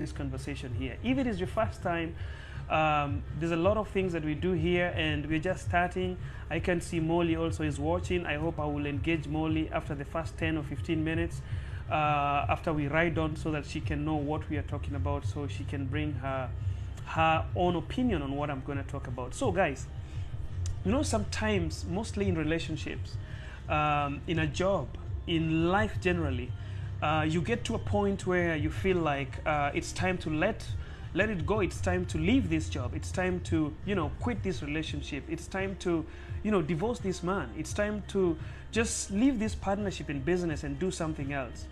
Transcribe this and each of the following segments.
this conversation here. If it is your first time, there's a lot of things that we do here and we're just starting. I can see Molly also is watching. I hope I will engage Molly after the first 10 or 15 minutes after we ride on, so that she can know what we are talking about, so she can bring her own opinion on what I'm going to talk about. So guys, you know, sometimes, mostly in relationships, in a job, in life generally, you get to a point where you feel like it's time to let it go. It's time to leave this job. It's time to, you know, quit this relationship. It's time to, you know, divorce this man. It's time to just leave this partnership in business and do something else.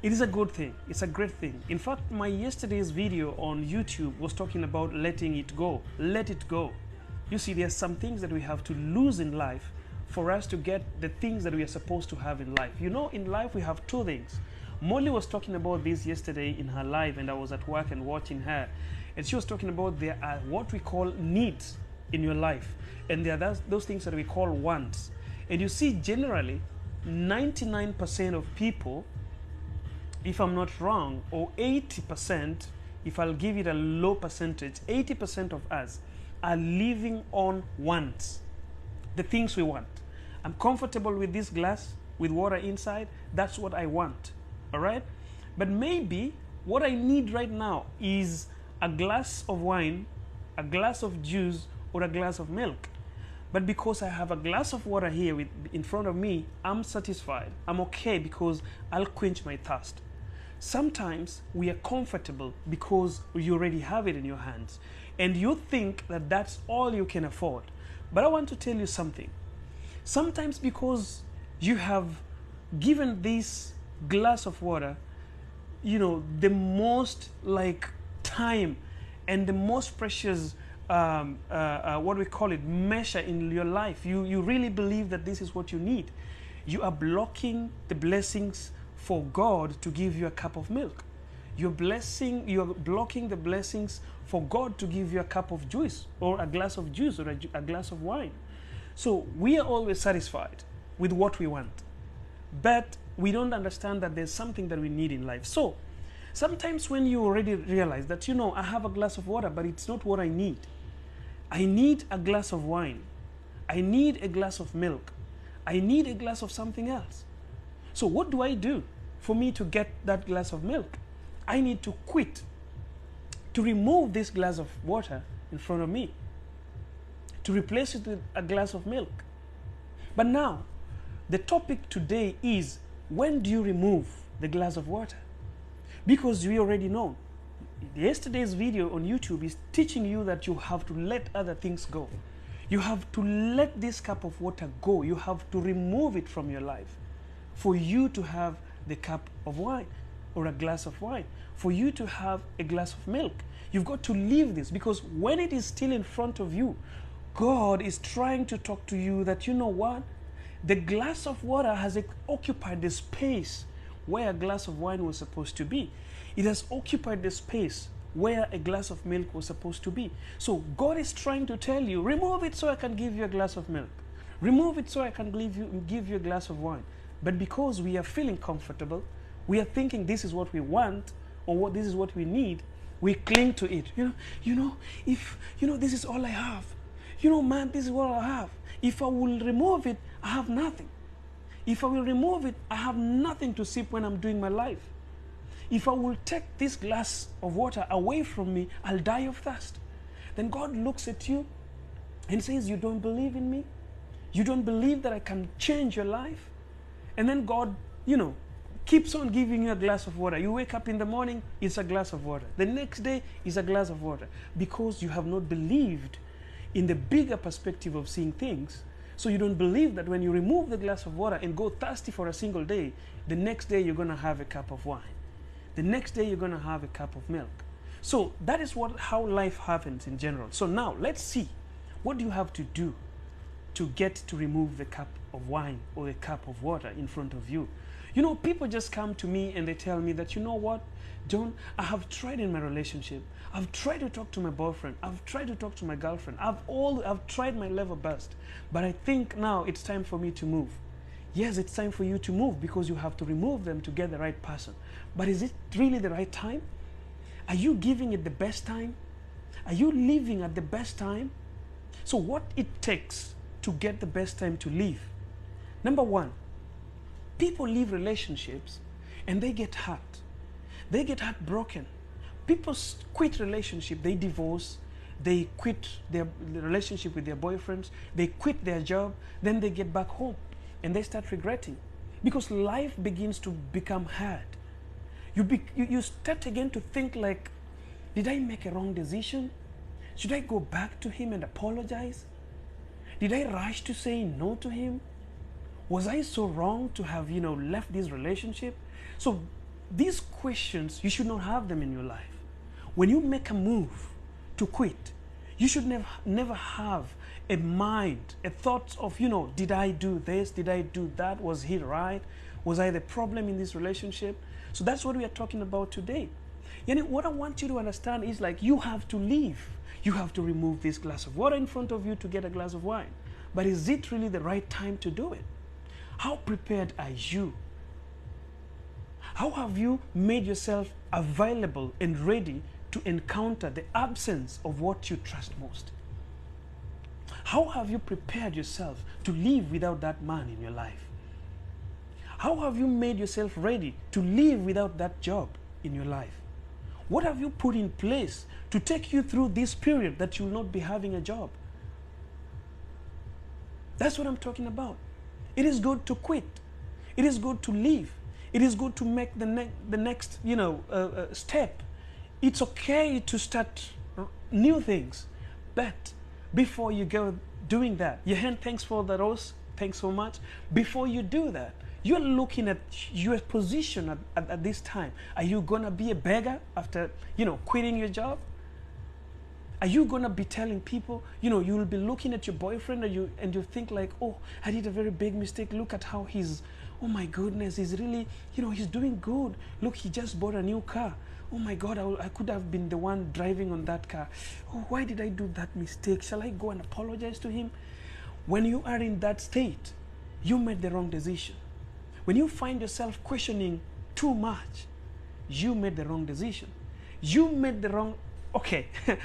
It is a good thing. It's a great thing. In fact, my yesterday's video on YouTube was talking about letting it go. Let it go. You see, there's some things that we have to lose in life for us to get the things that we are supposed to have in life. You know, in life we have two things. Molly was talking about this yesterday in her live, and I was at work and watching her. And she was talking about there are what we call needs in your life. And there are those things that we call wants. And you see, generally, 99% of people, if I'm not wrong, or 80%, if I'll give it a low percentage, 80% of us are living on wants. The things we want. I'm comfortable with this glass with water inside. That's what I want. All right? But maybe what I need right now is a glass of wine, a glass of juice, or a glass of milk. But because I have a glass of water here in front of me, I'm satisfied. I'm okay because I'll quench my thirst. Sometimes we are comfortable because you already have it in your hands. And you think that that's all you can afford. But I want to tell you something. Sometimes because you have given this glass of water, you know, the most like time and the most precious what we call it, measure in your life, you really believe that this is what you need. You are blocking the blessings for God to give you a cup of milk. You're blocking the blessings for God to give you a cup of juice, or a glass of juice, or a glass of wine. So we are always satisfied with what we want, but we don't understand that there's something that we need in life. So sometimes when you already realize that, you know, I have a glass of water, but it's not what I need. I need a glass of wine. I need a glass of milk. I need a glass of something else. So what do I do for me to get that glass of milk? I need to quit, to remove this glass of water in front of me, to replace it with a glass of milk. But now, the topic today is, when do you remove the glass of water? Because we already know. Yesterday's video on YouTube is teaching you that you have to let other things go. You have to let this cup of water go. You have to remove it from your life for you to have the cup of wine, or a glass of wine, for you to have a glass of milk. You've got to leave this, because when it is still in front of you, God is trying to talk to you that, you know what? The glass of water has occupied the space where a glass of wine was supposed to be. It has occupied the space where a glass of milk was supposed to be. So God is trying to tell you, remove it so I can give you a glass of milk. Remove it so I can give you a glass of wine. But because we are feeling comfortable, we are thinking this is what we want, or this is what we need, we cling to it. If this is all I have. Man, this is what I have. If I will remove it, I have nothing. If I will remove it, I have nothing to sip when I'm doing my life. If I will take this glass of water away from me, I'll die of thirst. Then God looks at you and says, you don't believe in me? You don't believe that I can change your life? And then God, keeps on giving you a glass of water. You wake up in the morning, it's a glass of water. The next day is a glass of water, because you have not believed in the bigger perspective of seeing things. So you don't believe that when you remove the glass of water and go thirsty for a single day, the next day you're going to have a cup of wine. The next day you're going to have a cup of milk. So that is how life happens in general. So now let's see, what do you have to do to get to remove the cup of wine or the cup of water in front of you? People just come to me and they tell me that, you know what, John, I have tried in my relationship. I've tried to talk to my boyfriend. I've tried to talk to my girlfriend. I've tried my level best. But I think now it's time for me to move. Yes, it's time for you to move, because you have to remove them to get the right person. But is it really the right time? Are you giving it the best time? Are you living at the best time? So what it takes to get the best time to live? Number one, people leave relationships and they get hurt. They get heartbroken. People quit relationship, they divorce, they quit their relationship with their boyfriends, they quit their job, then they get back home and they start regretting because life begins to become hard. You start again to think like, did I make a wrong decision? Should I go back to him and apologize? Did I rush to say no to him? Was I so wrong to have, left this relationship? So these questions, you should not have them in your life. When you make a move to quit, you should never have a mind, a thought of, did I do this? Did I do that? Was he right? Was I the problem in this relationship? So that's what we are talking about today. What I want you to understand is like you have to leave. You have to remove this glass of water in front of you to get a glass of wine. But is it really the right time to do it? How prepared are you? How have you made yourself available and ready to encounter the absence of what you trust most? How have you prepared yourself to live without that man in your life? How have you made yourself ready to live without that job in your life? What have you put in place to take you through this period that you will not be having a job? That's what I'm talking about. It is good to quit. It is good to leave. It is good to make the next step. It's okay to start new things. But before you go doing that, your hand, thanks for the rose, thanks so much. Before you do that, you're looking at your position at this time. Are you going to be a beggar after, quitting your job? Are you going to be telling people, you will be looking at your boyfriend and you think like, oh, I did a very big mistake. Look at how oh my goodness, he's really, he's doing good. Look, he just bought a new car. Oh my God, I could have been the one driving on that car. Oh, why did I do that mistake? Shall I go and apologize to him? When you are in that state, you made the wrong decision. When you find yourself questioning too much, you made the wrong decision. You made the wrong,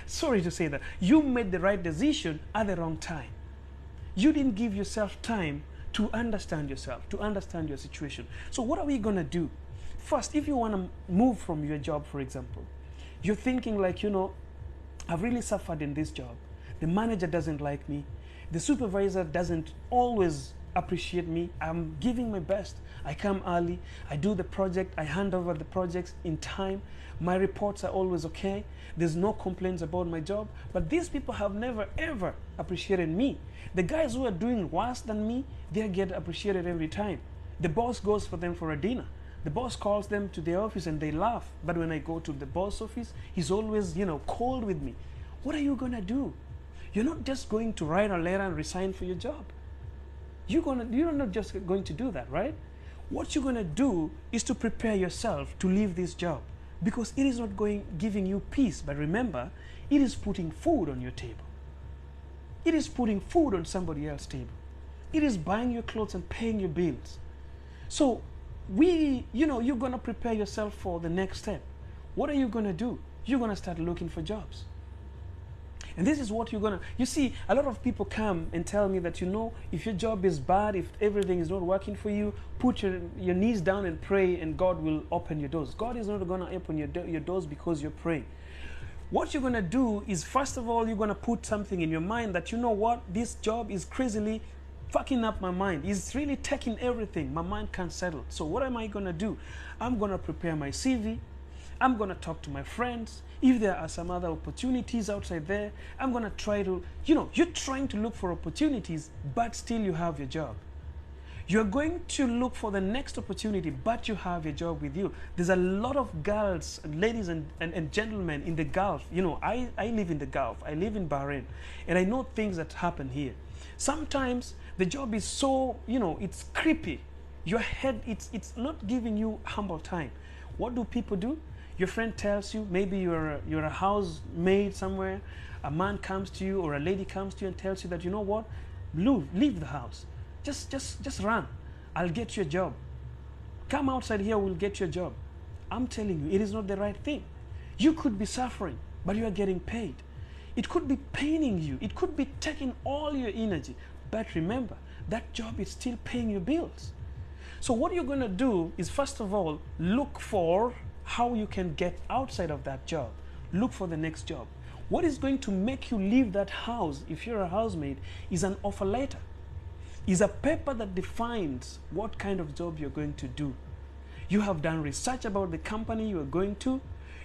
sorry to say that. You made the right decision at the wrong time. You didn't give yourself time to understand yourself, to understand your situation. So what are we going to do? First, if you want to move from your job, for example, you're thinking like, I've really suffered in this job. The manager doesn't like me. The supervisor doesn't always appreciate me. I'm giving my best. I come early. I do the project. I hand over the projects in time. My reports are always okay. There's no complaints about my job. But these people have never ever appreciated me. The guys who are doing worse than me, they get appreciated every time. The boss goes for them for a dinner. The boss calls them to the office and they laugh. But when I go to the boss office, he's always, cold with me. What are you going to do? You're not just going to write a letter and resign for your job. You're not just going to do that, right? What you're going to do is to prepare yourself to leave this job because it is not giving you peace. But remember, it is putting food on your table. It is putting food on somebody else's table. It is buying your clothes and paying your bills. So you're going to prepare yourself for the next step. What are you going to do? You're going to start looking for jobs. And this is what you see, a lot of people come and tell me that, if your job is bad, if everything is not working for you, put your knees down and pray and God will open your doors. God is not going to open your doors because you're praying. What you're going to do is, first of all, you're going to put something in your mind that, this job is crazily fucking up my mind. It's really taking everything. My mind can't settle. So what am I going to do? I'm going to prepare my CV. I'm going to talk to my friends. If there are some other opportunities outside there, I'm going to try to, you're trying to look for opportunities, but still you have your job. You're going to look for the next opportunity, but you have your job with you. There's a lot of girls, ladies and gentlemen in the Gulf. I live in the Gulf. I live in Bahrain. And I know things that happen here. Sometimes the job is so, it's creepy. Your head, it's not giving you humble time. What do people do? Your friend tells you, maybe you're a housemaid somewhere, a man comes to you or a lady comes to you and tells you that, leave the house. Just run. I'll get you a job. Come outside here, we'll get you a job. I'm telling you, it is not the right thing. You could be suffering, but you are getting paid. It could be paining you. It could be taking all your energy. But remember, that job is still paying your bills. So what you're going to do is, first of all, look for how you can get outside of that job. Look for the next job. What is going to make you leave that house, if you're a housemate, is an offer letter. Is a paper that defines what kind of job you're going to do. You have done research about the company you are going to.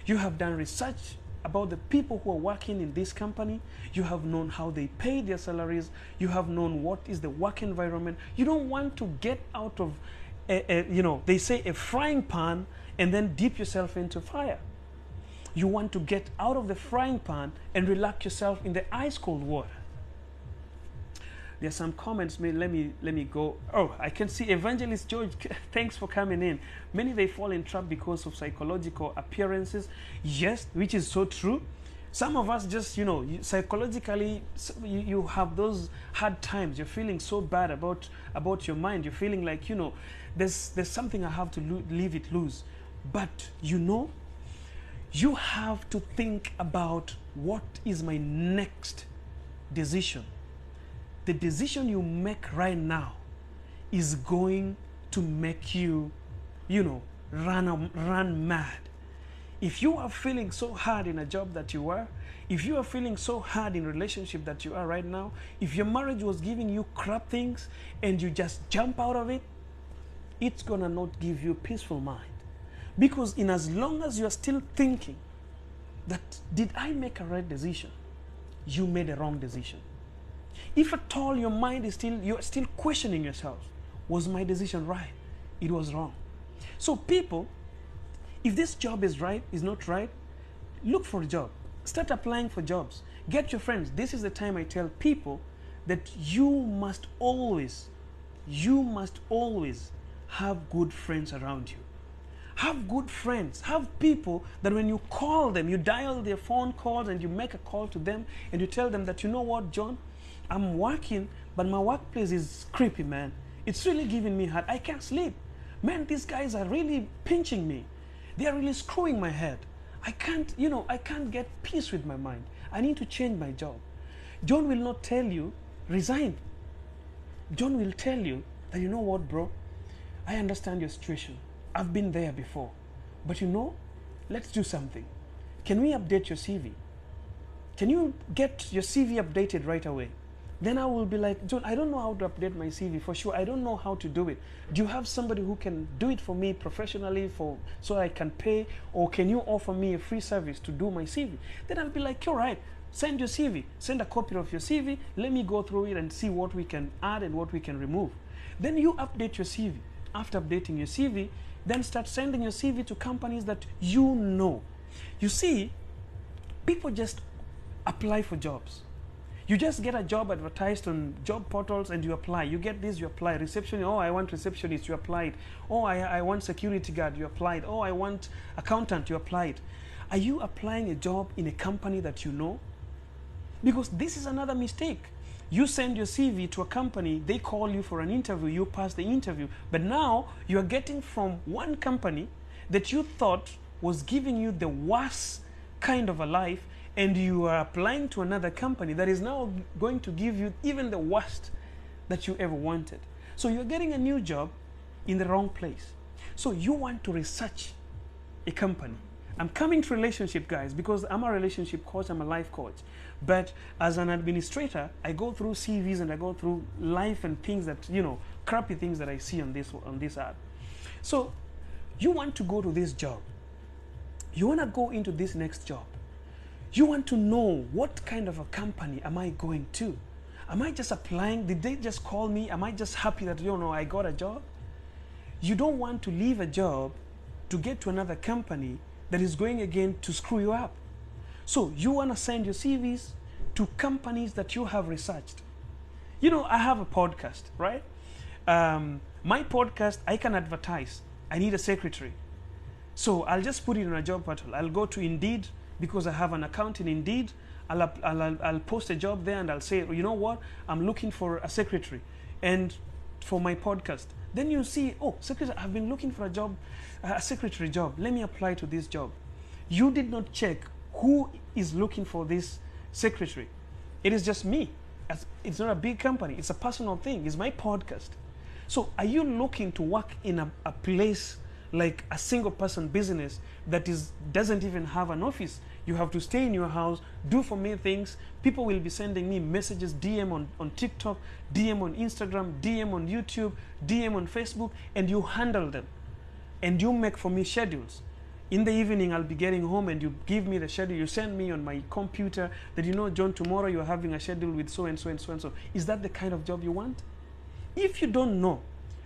You have done research about the people who are working in this company. You have known how they pay their salaries. You have known what is the work environment. You don't want to get out of, they say a frying pan and then dip yourself into fire. You want to get out of the frying pan and relax yourself in the ice cold water. There's some comments. Let me go. Oh, I can see Evangelist George. Thanks for coming in. Many, they fall in trap because of psychological appearances. Yes, which is so true. Some of us just, psychologically, you have those hard times. You're feeling so bad about your mind. You're feeling like, there's something I have to leave it loose. But you have to think about, what is my next decision? The decision you make right now is going to make you, run mad. If you are feeling so hard in a job that you are, if you are feeling so hard in relationship that you are right now, if your marriage was giving you crap things and you just jump out of it, it's gonna not give you a peaceful mind. Because in as long as you are still thinking that, did I make a right decision? You made a wrong decision. If at all your mind is you're still questioning yourself, was my decision right? It was wrong. So people, if this job is not right, look for a job. Start applying for jobs. Get your friends. This is the time I tell people that you must always have good friends around you. Have good friends. Have people that when you call them, you dial their phone calls and you make a call to them and you tell them that, you know what, John, I'm working, but my workplace is creepy, man. It's really giving me hard. I can't sleep. Man, these guys are really pinching me. They are really screwing my head. I can't get peace with my mind. I need to change my job. John will not tell you, resign. John will tell you that, you know what, bro, I understand your situation. I've been there before. But let's do something. Can we update your CV? Can you get your CV updated right away? Then I will be like, John, I don't know how to update my CV for sure. I don't know how to do it. Do you have somebody who can do it for me professionally so I can pay? Or can you offer me a free service to do my CV? Then I'll be like, all right, send your CV. Send a copy of your CV. Let me go through it and see what we can add and what we can remove. Then you update your CV. After updating your CV, then start sending your CV to companies that you know. You see, people just apply for jobs. You just get a job advertised on job portals and you apply. You get this, you apply. Reception, oh, I want receptionist, you applied. Oh, I want security guard, you applied. Oh, I want accountant, you applied. Are you applying a job in a company that you know? Because this is another mistake. You send your CV to a company, they call you for an interview, you pass the interview. But now you are getting from one company that you thought was giving you the worst kind of a life, and you are applying to another company that is now going to give you even the worst that you ever wanted. So you're getting a new job in the wrong place. So you want to research a company. I'm coming to relationship, guys, because I'm a relationship coach, I'm a life coach. But as an administrator, I go through CVs and I go through life and things that, crappy things that I see on this ad. So you want to go to this job. You want to go into this next job. You want to know, what kind of a company am I going to? Am I just applying? Did they just call me? Am I just happy that, I got a job? You don't want to leave a job to get to another company that is going again to screw you up. So you want to send your CVs to companies that you have researched. I have a podcast, right? My podcast, I can advertise. I need a secretary. So I'll just put it on a job portal. I'll go to Indeed, because I have an account in Indeed. I'll post a job there and I'll say, you know what, I'm looking for a secretary and for my podcast. Then you see, oh, secretary, I've been looking for a job, a secretary job. Let me apply to this job. You did not check who is looking for this secretary. It is just me. It's not a big company. It's a personal thing. It's my podcast. So are you looking to work in a place like a single person business that doesn't even have an office? You have to stay in your house, do for me things. People will be sending me messages, DM on TikTok, DM on Instagram, DM on YouTube, DM on Facebook, and you handle them. And you make for me schedules. In the evening, I'll be getting home and you give me the schedule. You send me on my computer that, you know, John, tomorrow you're having a schedule with so and so and so and so. Is that the kind of job you want? If you don't know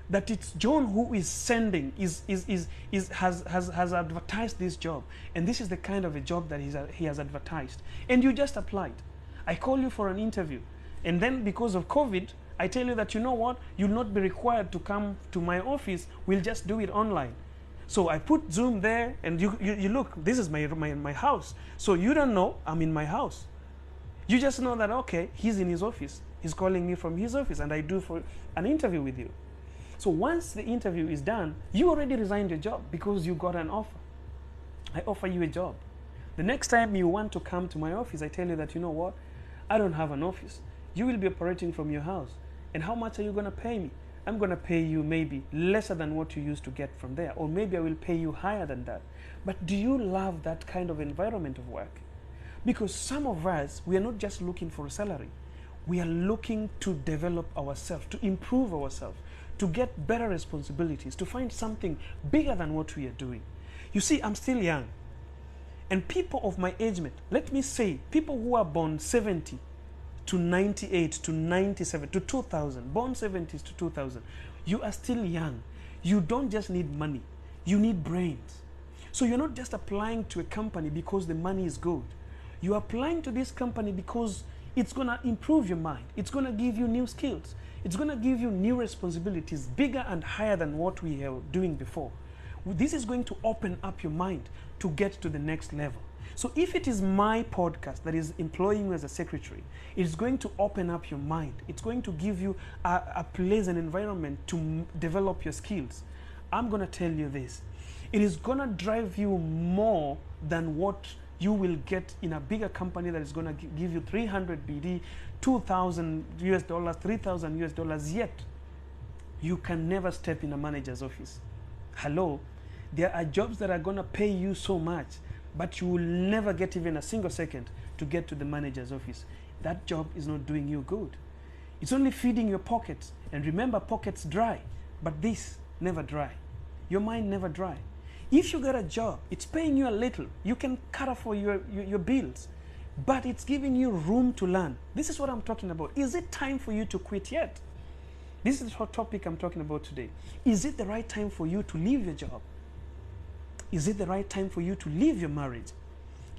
that it's John who is sending, has advertised this job, and this is the kind of a job that he has advertised, and you just applied. I call you for an interview, and then because of COVID, I tell you that, you know what, you'll not be required to come to my office, we'll just do it online. So I put Zoom there, and you look, this is my house. So you don't know I'm in my house. You just know that, okay, he's in his office. He's calling me from his office, and I do for an interview with you. So once the interview is done, you already resigned your job because you got an offer. I offer you a job. The next time you want to come to my office, I tell you that, you know what, I don't have an office. You will be operating from your house. And how much are you going to pay me? I'm going to pay you maybe lesser than what you used to get from there, or maybe I will pay you higher than that. But do you love that kind of environment of work? Because some of us, we are not just looking for a salary. We are looking to develop ourselves, to improve ourselves, to get better responsibilities, to find something bigger than what we are doing. You see, I'm still young. And people of my age mate, let me say, people who are born 70 to 98 to 97 to 2000, born 70s to 2000, you are still young. You don't just need money, you need brains. So you're not just applying to a company because the money is good. You're applying to this company because it's going to improve your mind. It's going to give you new skills. It's going to give you new responsibilities, bigger and higher than what we were doing before. This is going to open up your mind to get to the next level. So if it is my podcast that is employing you as a secretary, it's going to open up your mind. It's going to give you a place and environment to develop your skills. I'm going to tell you this. It is going to drive you more than what you will get in a bigger company that is going to give you 300 BD, 2,000 US dollars, 3,000 US dollars, yet you can never step in a manager's office. Hello? There are jobs that are going to pay you so much, but you will never get even a single second to get to the manager's office. That job is not doing you good. It's only feeding your pockets. And remember, pockets dry, but this never dry. Your mind never dry. If you get a job, it's paying you a little. You can cover for your bills, but it's giving you room to learn. This is what I'm talking about. Is it time for you to quit yet? This is the hot topic I'm talking about today. Is it the right time for you to leave your job? Is it the right time for you to leave your marriage?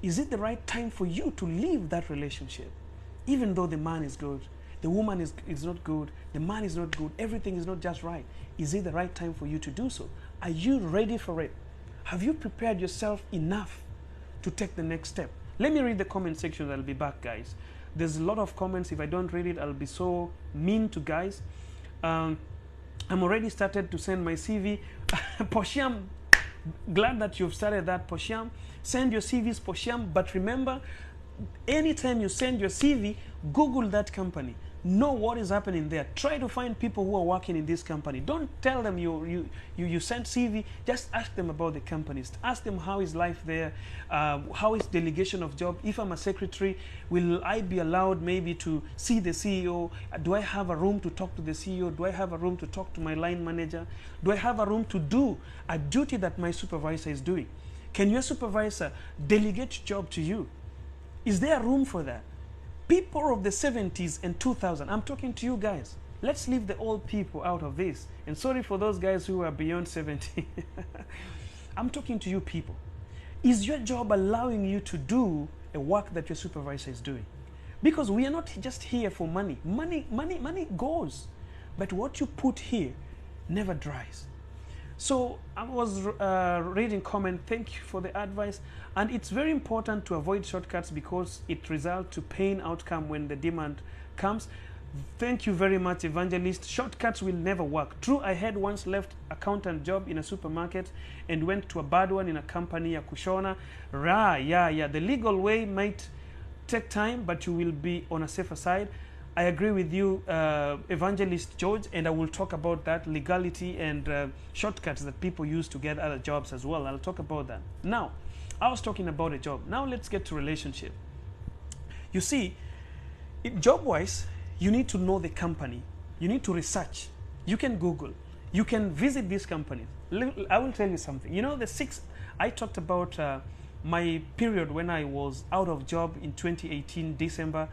Is it the right time for you to leave that relationship? Even though the man is good, the woman is not good, the man is not good, everything is not just right. Is it the right time for you to do so? Are you ready for it? Have you prepared yourself enough to take the next step? Let me read the comment section. I'll be back, guys. There's a lot of comments. If I don't read it, I'll be so mean to guys. I'm already started to send my CV. Poshiam, glad that you've started that, Poshiam. Send your CVs, Poshiam. But remember, anytime you send your CV, Google that company. Know what is happening there. Try to find people who are working in this company. Don't tell them you sent CV. Just ask them about the companies. Ask them how is life there, how is delegation of job. If I'm a secretary, will I be allowed maybe to see the CEO? Do I have a room to talk to the CEO? Do I have a room to talk to my line manager? Do I have a room to do a duty that my supervisor is doing? Can your supervisor delegate job to you? Is there room for that? People of the 70s and 2000, I'm talking to you guys. Let's leave the old people out of this. And sorry for those guys who are beyond 70. I'm talking to you people. Is your job allowing you to do a work that your supervisor is doing? Because we are not just here for money. Money goes. But what you put here never dries. So I was reading comment, thank you for the advice. And it's very important to avoid shortcuts because it results to pain outcome when the demand comes. Thank you very much, Evangelist. Shortcuts will never work. True, I had once left accountant job in a supermarket and went to a bad one in a company ya kushona. Yeah. The legal way might take time, but you will be on a safer side. I agree with you, Evangelist George, and I will talk about that legality and shortcuts that people use to get other jobs as well. I'll talk about that. Now, I was talking about a job. Now let's get to relationship. You see, job-wise, you need to know the company. You need to research. You can Google. You can visit these companies. I will tell you something. You know, I talked about my period when I was out of job in 2018 December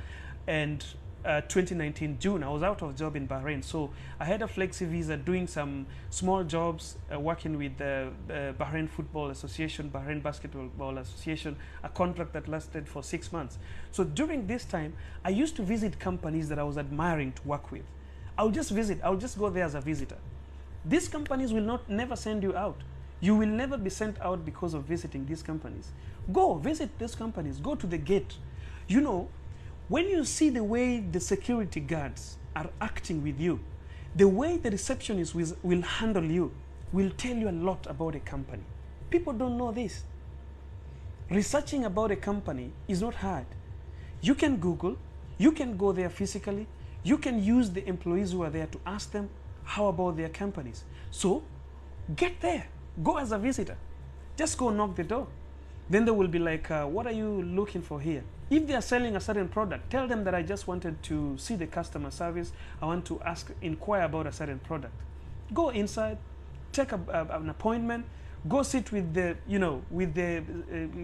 and 2019 June. I was out of job in Bahrain. So I had a flexi visa doing some small jobs, working with the Bahrain Football Association, Bahrain Basketball Association, a contract that lasted for 6 months. So during this time, I used to visit companies that I was admiring to work with. I'll just visit. I'll just go there as a visitor. These companies will never send you out. You will never be sent out because of visiting these companies. Go visit these companies. Go to the gate. You know, when you see the way the security guards are acting with you, the way the receptionist will handle you, will tell you a lot about a company. People don't know this. Researching about a company is not hard. You can Google, you can go there physically, you can use the employees who are there to ask them how about their companies. So get there, go as a visitor, just go knock the door. Then they will be like, what are you looking for here? If they are selling a certain product, tell them that I just wanted to see the customer service. I want to inquire about a certain product. Go inside, take an appointment, go sit with the,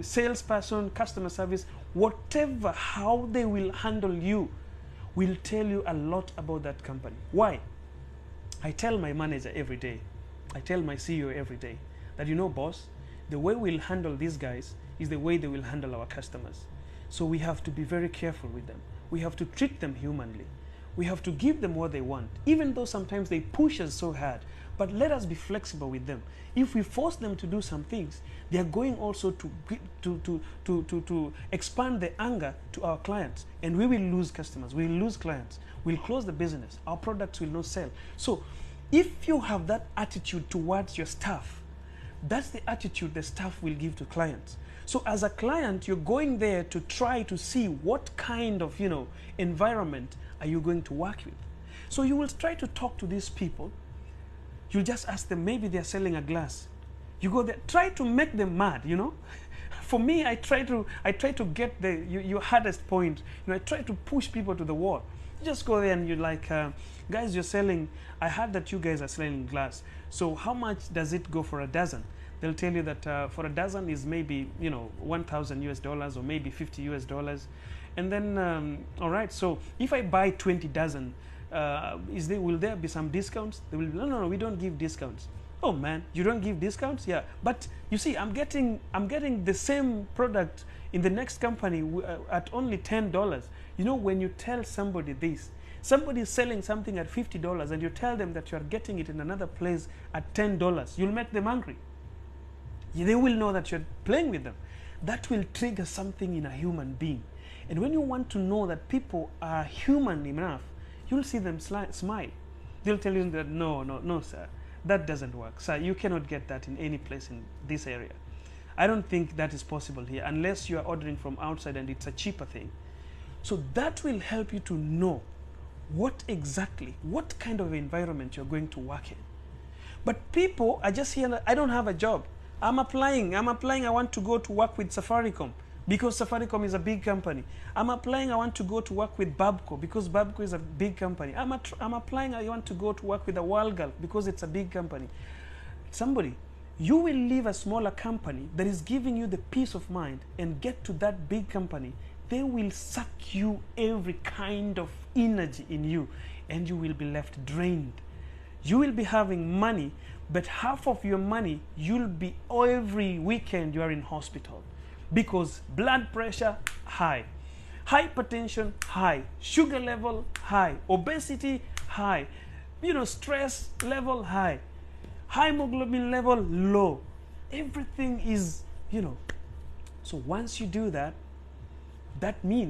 salesperson, customer service, whatever, how they will handle you will tell you a lot about that company. Why? I tell my manager every day, I tell my CEO every day that, boss, the way we'll handle these guys is the way they will handle our customers. So we have to be very careful with them. We have to treat them humanly. We have to give them what they want, even though sometimes they push us so hard. But let us be flexible with them. If we force them to do some things, they are going also to expand the anger to our clients, and we will lose customers. We will lose clients. We'll close the business. Our products will not sell. So if you have that attitude towards your staff, that's the attitude the staff will give to clients. So as a client, you're going there to try to see what kind of, environment are you going to work with. So you will try to talk to these people. You'll just ask them, maybe they're selling a glass. You go there, try to make them mad, For me, I try to get your hardest point. I try to push people to the wall. You just go there and you're like, guys, you're selling, I heard that you guys are selling glass. So how much does it go for a dozen? They'll tell you that for a dozen is maybe, $1,000 or maybe $50. And then, all right, so if I buy 20 dozen, will there be some discounts? They will be, no, we don't give discounts. Oh man, you don't give discounts? Yeah, but you see, I'm getting the same product in the next company at only $10. When you tell somebody this, somebody is selling something at $50 and you tell them that you are getting it in another place at $10, you'll make them angry. They will know that you're playing with them. That will trigger something in a human being. And when you want to know that people are human enough, you'll see them smile. They'll tell you that, no, sir, that doesn't work. Sir, you cannot get that in any place in this area. I don't think that is possible here unless you are ordering from outside and it's a cheaper thing. So that will help you to know what kind of environment you're going to work in. But people are just here, I don't have a job. I'm applying, I want to go to work with Safaricom because Safaricom is a big company. I'm applying, I want to go to work with Babco because Babco is a big company. I'm applying, I want to go to work with a Walgal because it's a big company. Somebody, you will leave a smaller company that is giving you the peace of mind and get to that big company. They will suck you every kind of energy in you and you will be left drained. You will be having money, but half of your money, you'll be every weekend you are in hospital because blood pressure high, hypertension high, sugar level high, obesity high, stress level high, hemoglobin level low. Everything is, So once you do that, that means